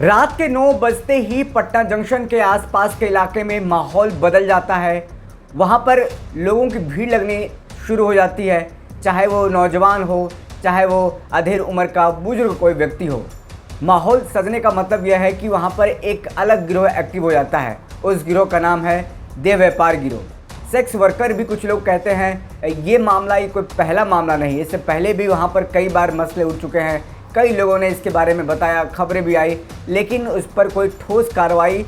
रात के 9 बजते ही पटना जंक्शन के आसपास के इलाके में माहौल बदल जाता है। वहाँ पर लोगों की भीड़ लगनी शुरू हो जाती है, चाहे वो नौजवान हो, चाहे वो अधेड़ उम्र का बुजुर्ग कोई व्यक्ति हो। माहौल सजने का मतलब यह है कि वहाँ पर एक अलग गिरोह एक्टिव हो जाता है। उस गिरोह का नाम है देह व्यापार गिरोह। सेक्स वर्कर भी कुछ लोग कहते हैं। ये मामला ये कोई पहला मामला नहीं, इससे पहले भी वहाँ पर कई बार मसले उठ चुके हैं। कई लोगों ने इसके बारे में बताया, खबरें भी आई, लेकिन उस पर कोई ठोस कार्रवाई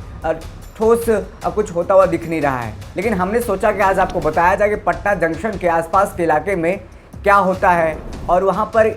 ठोस कुछ होता हुआ दिख नहीं रहा है। लेकिन हमने सोचा कि आज आपको बताया जाए कि पटना जंक्शन के आसपास के इलाके में क्या होता है और वहाँ पर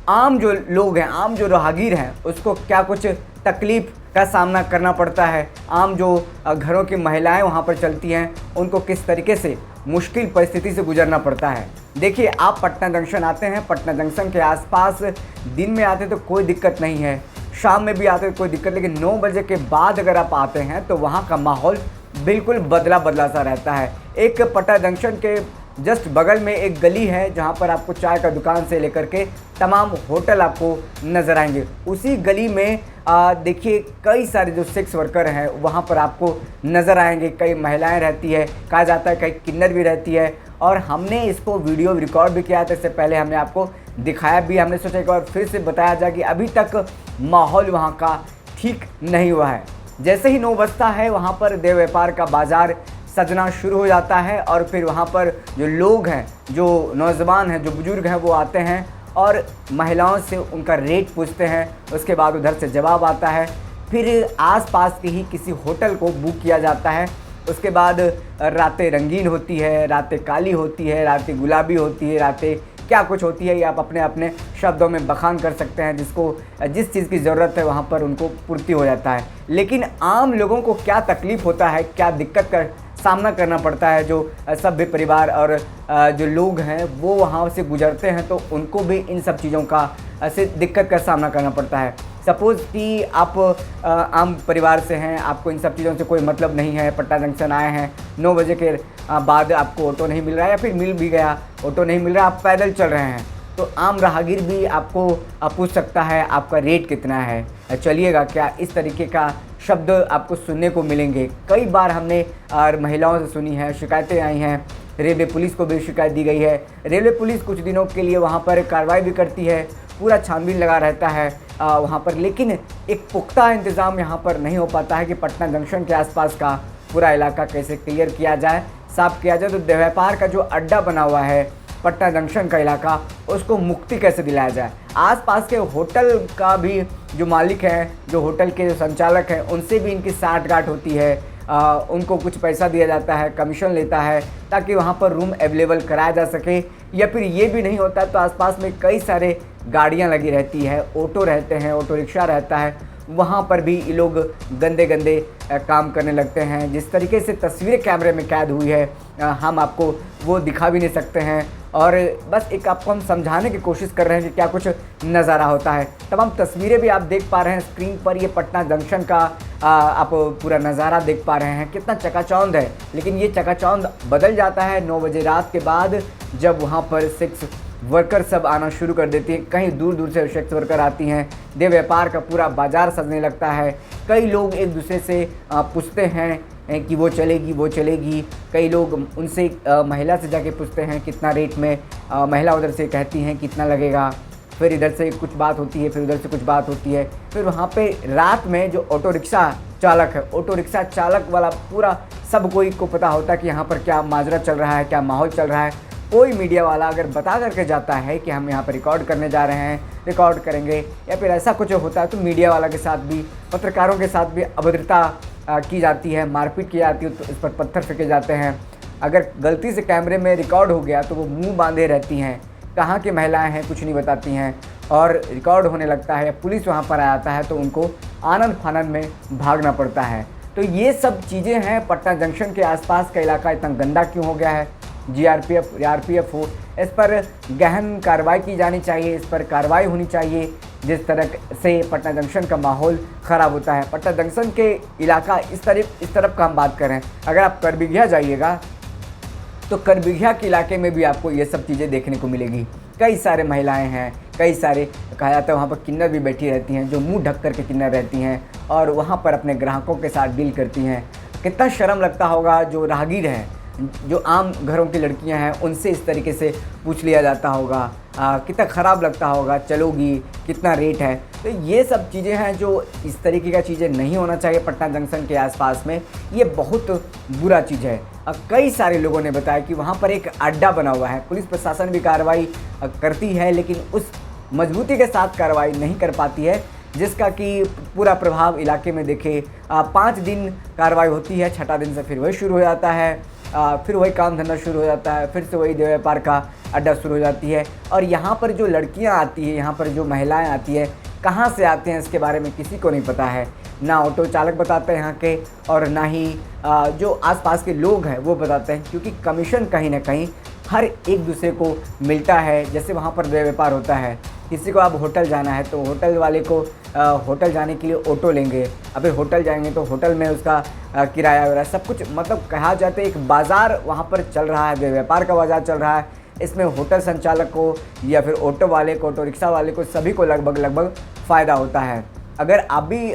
आम जो लोग हैं, आम जो राहगीर हैं, उसको क्या कुछ तकलीफ़ का सामना करना पड़ता है। आम जो घरों की महिलाएं वहाँ पर चलती हैं, उनको किस तरीके से मुश्किल परिस्थिति से गुजरना पड़ता है। देखिए, आप पटना जंक्शन आते हैं, पटना जंक्शन के आसपास दिन में आते तो कोई दिक्कत नहीं है, शाम में भी आते तो कोई दिक्कत, लेकिन 9 बजे के बाद अगर आप आते हैं तो वहाँ का माहौल बिल्कुल बदला बदला सा रहता है। एक पटना जंक्शन के जस्ट बगल में एक गली है जहाँ पर आपको चाय का दुकान से लेकर के तमाम होटल आपको नज़र आएंगे। उसी गली में देखिए कई सारे जो सेक्स वर्कर हैं वहाँ पर आपको नज़र आएंगे। कई महिलाएं रहती है, कहा जाता है कई किन्नर भी रहती है, और हमने इसको वीडियो रिकॉर्ड भी किया था। इससे पहले हमने आपको दिखाया भी। हमने सोचा एक बार फिर से बताया जाए कि अभी तक माहौल वहाँ का ठीक नहीं हुआ है। जैसे ही 9 बजता है वहाँ पर देह व्यापार का बाज़ार सजना शुरू हो जाता है, और फिर वहाँ पर जो लोग हैं, जो नौजवान हैं, जो बुज़ुर्ग हैं, वो आते हैं और महिलाओं से उनका रेट पूछते हैं। उसके बाद उधर से जवाब आता है, फिर आसपास के ही किसी होटल को बुक किया जाता है। उसके बाद रातें रंगीन होती है, रातें काली होती है, रातें गुलाबी होती है, रातें क्या कुछ होती है, ये आप अपने अपने शब्दों में बखान कर सकते हैं। जिसको जिस चीज़ की ज़रूरत है वहाँ पर उनको पूर्ति हो जाता है। लेकिन आम लोगों को क्या तकलीफ़ होता है, क्या दिक्कत का सामना करना पड़ता है, जो सभ्य परिवार और जो लोग हैं वो वहाँ से गुजरते हैं, तो उनको भी इन सब चीज़ों का से दिक्कत का सामना करना पड़ता है। सपोज़ कि आप आम परिवार से हैं, आपको इन सब चीज़ों से कोई मतलब नहीं है, पटना जंक्शन आए हैं, 9 बजे के बाद आपको ऑटो नहीं मिल रहा है, या फिर मिल भी गया ऑटो नहीं मिल रहा, आप पैदल चल रहे हैं, तो आम राहगीर भी आपको पूछ सकता है आपका रेट कितना है, चलिएगा क्या। इस तरीके का शब्द आपको सुनने को मिलेंगे। कई बार हमने महिलाओं से सुनी है, शिकायतें आई हैं। रेलवे पुलिस को भी शिकायत दी गई है। रेलवे पुलिस कुछ दिनों के लिए वहाँ पर कार्रवाई भी करती है, पूरा छानबीन लगा रहता है वहाँ पर, लेकिन एक पुख्ता इंतज़ाम यहाँ पर नहीं हो पाता है कि पटना जंक्शन के आसपास का पूरा इलाका कैसे क्लियर किया जाए, साफ़ किया जाए। तो देह व्यापार का जो अड्डा बना हुआ है पटना जंक्शन का इलाका, उसको मुक्ति कैसे दिलाया जाए। आसपास के होटल का भी जो मालिक हैं, जो होटल के जो संचालक हैं, उनसे भी इनकी साठगांठ होती है। उनको कुछ पैसा दिया जाता है, कमीशन लेता है, ताकि वहाँ पर रूम अवेलेबल कराया जा सके। या फिर ये भी नहीं होता तो आसपास में कई सारे गाड़ियाँ लगी रहती है, ऑटो रहते हैं, ऑटो रिक्शा रहता है, वहाँ पर भी ये लोग गंदे गंदे काम करने लगते हैं। जिस तरीके से तस्वीरें कैमरे में कैद हुई है, हम आपको वो दिखा भी नहीं सकते हैं, और बस एक आपको हम समझाने की कोशिश कर रहे हैं कि क्या कुछ नज़ारा होता है। तमाम तस्वीरें भी आप देख पा रहे हैं स्क्रीन पर। ये पटना जंक्शन का आप पूरा नज़ारा देख पा रहे हैं, कितना चकाचौंध है। लेकिन ये चकाचौंध बदल जाता है 9 बजे रात के बाद, जब वहाँ पर सेक्स वर्कर सब आना शुरू कर देती हैं। कहीं दूर दूर से सेक्स वर्कर आती हैं, देह व्यापार का पूरा बाज़ार सजने लगता है। कई लोग एक दूसरे से पूछते हैं कि वो चलेगी, वो चलेगी। कई लोग उनसे महिला से जाके पूछते हैं कितना रेट में, महिला उधर से कहती हैं कितना लगेगा, फिर इधर से कुछ बात होती है, फिर उधर से कुछ बात होती है। फिर वहाँ पे रात में जो ऑटो रिक्शा चालक है, ऑटो रिक्शा चालक वाला पूरा सब कोई को पता होता है कि यहाँ पर क्या माजरा चल रहा है, क्या माहौल चल रहा है। कोई मीडिया वाला अगर बता करके जाता है कि हम यहाँ पर रिकॉर्ड करने जा रहे हैं, रिकॉर्ड करेंगे, या फिर ऐसा कुछ होता है, तो मीडिया वाला के साथ भी, पत्रकारों के साथ भी अभद्रता की जाती है, मारपीट की जाती है, तो इस पर पत्थर फेंके जाते हैं। अगर गलती से कैमरे में रिकॉर्ड हो गया तो वो मुंह बांधे रहती हैं, कहाँ की महिलाएं हैं कुछ नहीं बताती हैं, और रिकॉर्ड होने लगता है, पुलिस वहाँ पर आ जाता है तो उनको आनन फानन में भागना पड़ता है। तो ये सब चीज़ें हैं। पटना जंक्शन के आसपास का इलाका इतना गंदा क्यों हो गया है? आरपीएफ हो, इस पर गहन कार्रवाई की जानी चाहिए, इस पर कार्रवाई होनी चाहिए। जिस तरह से पटना जंक्शन का माहौल ख़राब होता है, पटना जंक्शन के इलाका इस तरफ का हम बात करें, अगर आप करबिघिया जाइएगा तो करबिघिया के इलाके में भी आपको ये सब चीज़ें देखने को मिलेगी। कई सारे महिलाएं हैं, कई सारे कहा जाता है वहाँ पर किन्नर भी बैठी रहती हैं, जो मुंह ढक कर के किन्नर रहती हैं और वहाँ पर अपने ग्राहकों के साथ डील करती हैं। कितना शर्म लगता होगा जो राहगीर हैं, जो आम घरों की लड़कियां हैं, उनसे इस तरीके से पूछ लिया जाता होगा। कितना ख़राब लगता होगा, चलोगी, कितना रेट है। तो ये सब चीज़ें हैं जो इस तरीके का चीज़ें नहीं होना चाहिए पटना जंक्शन के आसपास में। ये बहुत बुरा चीज़ है। कई सारे लोगों ने बताया कि वहाँ पर एक अड्डा बना हुआ है। पुलिस प्रशासन भी कार्रवाई करती है, लेकिन उस मजबूती के साथ कार्रवाई नहीं कर पाती है, जिसका कि पूरा प्रभाव इलाके में देखे। 5 दिन कार्रवाई होती है, छठा दिन से फिर वही शुरू हो जाता है, फिर वही काम धंधा शुरू हो जाता है, फिर से वही देह व्यापार का अड्डा शुरू हो जाती है। और यहाँ पर जो लड़कियाँ आती हैं, यहाँ पर जो महिलाएं आती हैं, कहाँ से आते हैं इसके बारे में किसी को नहीं पता है। ना ऑटो चालक बताते हैं यहाँ के, और ना ही जो आसपास के लोग हैं वो बताते हैं, क्योंकि कमीशन कहीं ना कहीं हर एक दूसरे को मिलता है। जैसे वहाँ पर देह व्यापार होता है, किसी को अब होटल जाना है तो होटल वाले को होटल जाने के लिए ऑटो लेंगे, अभी होटल जाएंगे तो होटल में उसका किराया वगैरह सब कुछ, मतलब कहा जाता है एक बाज़ार वहाँ पर चल रहा है, व्यापार का बाज़ार चल रहा है। इसमें होटल संचालक को या फिर ऑटो वाले को, ऑटो रिक्शा वाले को, सभी को लगभग फ़ायदा होता है। अगर आप भी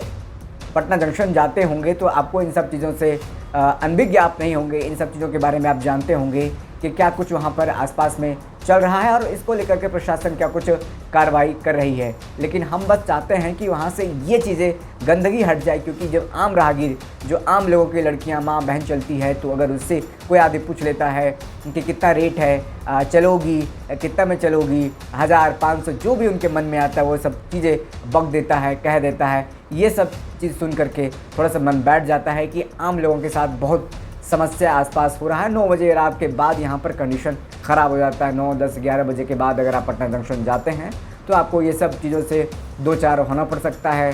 पटना जंक्शन जाते होंगे तो आपको इन सब चीज़ों से अनभिज्ञ आप नहीं होंगे, इन सब चीज़ों के बारे में आप जानते होंगे कि क्या कुछ वहाँ पर आसपास में चल रहा है और इसको लेकर के प्रशासन क्या कुछ कार्रवाई कर रही है। लेकिन हम बस चाहते हैं कि वहाँ से ये चीज़ें, गंदगी हट जाए, क्योंकि जब आम राहगीर, जो आम लोगों की लड़कियाँ, माँ बहन चलती है, तो अगर उससे कोई आदमी पूछ लेता है कि कितना रेट है, चलोगी, कितना में चलोगी, 1000, 500, जो भी उनके मन में आता है वो सब चीज़ें बक देता है, कह देता है। ये सब चीज़ सुन करके थोड़ा सा मन बैठ जाता है कि आम लोगों के साथ बहुत समस्या आसपास हो रहा है। 9 बजे रात के बाद यहाँ पर कंडीशन ख़राब हो जाता है। 9, 10, 11 बजे के बाद अगर आप पटना जंक्शन जाते हैं तो आपको ये सब चीज़ों से दो चार होना पड़ सकता है।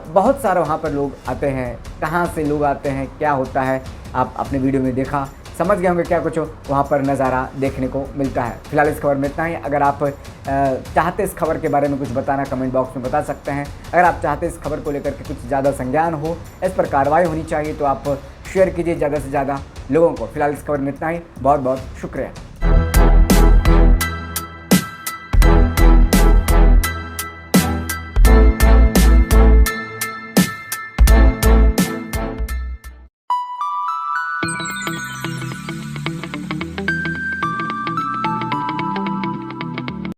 बहुत सारे वहाँ पर लोग आते हैं, कहाँ से लोग आते हैं, क्या होता है, आप अपने वीडियो में देखा, समझ गए होंगे क्या कुछ वहाँ पर नज़ारा देखने को मिलता है। फिलहाल इस खबर में इतना ही। अगर आप चाहते इस खबर के बारे में कुछ बताना, कमेंट बॉक्स में बता सकते हैं। अगर आप चाहते इस खबर को लेकर के कुछ ज़्यादा संज्ञान हो, इस पर कार्रवाई होनी चाहिए, तो आप शेयर कीजिए ज़्यादा से ज़्यादा लोगों को। फिलहाल इस खबर में इतना ही। बहुत बहुत शुक्रिया।